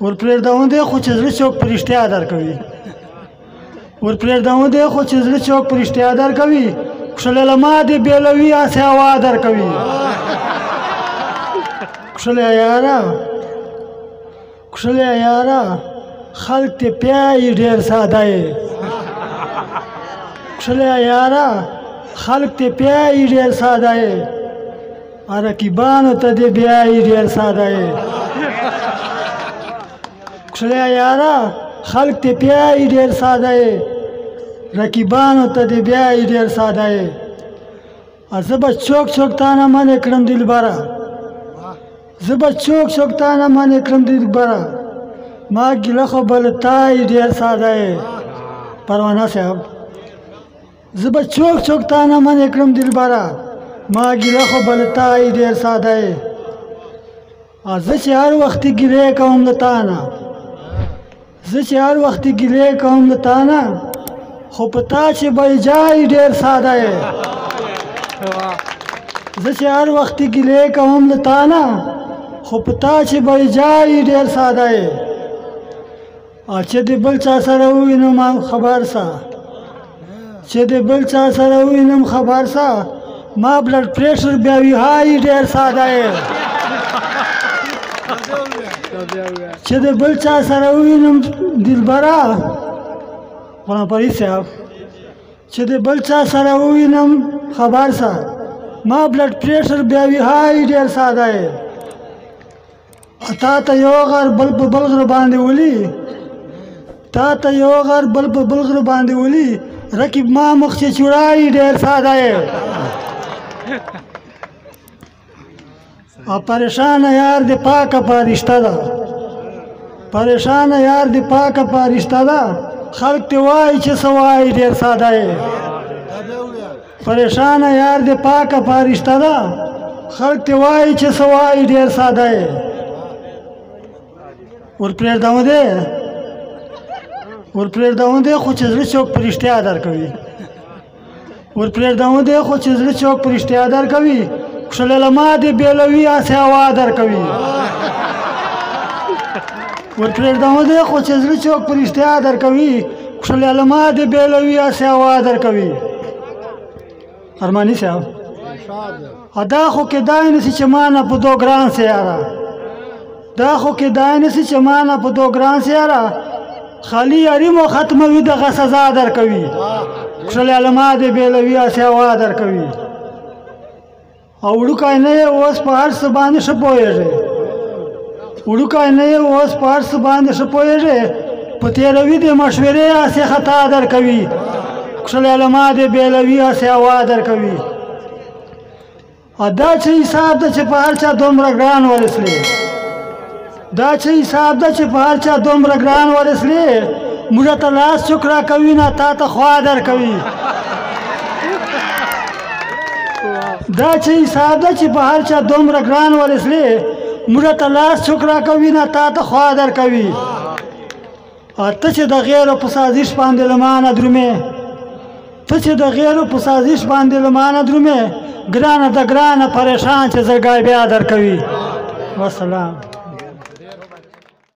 ورپرېږدم دی خو چې زړه څوک په رښتیا درکوي ورپرېږدم دی خو چې زړه څوک په رښتیا درکوي کښلی له ما دې بېلوي هسې هوا درکوي کښلی یاره خلک دې پیایي ډېر ساده یې کښلی یاره خلک دې پیایي ډېر ساده یې رقیبانو ته دې بیایي ډېر ساده یې کښلی یاره خلک دې پیایي ډېر ساده یې رقیبانو ته دې بیایي ډېر ساده یې زه به څوک تا نه منې کړم دلبره زه به څوک تا نه منې کړم دلبره ما ګیله خو به له تا یې ډېر ساده یې پروانه صاحب زه به څوک تا نه منې کړم دلبره ما ګیله خو به له تا یې ډېر ساده یې زه چې هر وختې ګیلې کوم له تا نه خو په تا چې به یې جای ډېر ساده یې زه چې هر وختې ګیلې کوم له تا نه خو په تا چې به یې جای ډېر ساده یې چې د بل چا سره ووینم خبر سه ما بلډ پریشر بیا وي هاي ډېر ساده یې چې د بل چا سره ووینم دلبره غلام فرید صاحب چې د بل چا سره ووینم خبر سه ما بلډ پریشر بیا وي هاي ډېر ساده یې تا ته یو غر بل په بل غره باندې ولي رقیب ما مخ چې چوړای ډېر ساده یې پریشان یار دې پاکه پرشته ده خلک ته وایي چې څه وایي ډېر ساده یې پریشان یار دې پاکه پرشته ده خلک ته وایي چې څه وایي ډېر ساده یې ورپرېږدم دی خو چې زړه څوک په رښتیا درکوي کښلی له ما دې بېلوي هسې هوا درکوي ورپرېږدم دی خو چې زړه څوک په رښتیا درکوي کښلی له ما دې بېلوي هسې هوا درکوي ارماني صاحب دا خو کېدای نشي چې ما نه په دو ګران سي یاره خالی یاري مو ختموي دغه سزا درکوي کښلی له ما دې بېلوي هسې هوا درکوي او وړوکی نه یې اوس په هر څه باندې ښه پوهېږې په تېروي دې مشورې هسې خطا درکوي کښلی له ما دې بېلوي هسې هوا درکوي دا څه حساب ده چې په هر چا دومره ګران ورسلې موږ ته لاس چوک راکوي نه تا ته خوا درکوي دا څه حساب ده چې په هر چا دومره ګران ورسلې موږ ته لاس چوک راکوي نه تا ته خوا درکوي ته چې د غیرو په سازش باندې له مانه درومې ګرانه د ګرانه پریشان چې زړګی بیا درکوي والسلام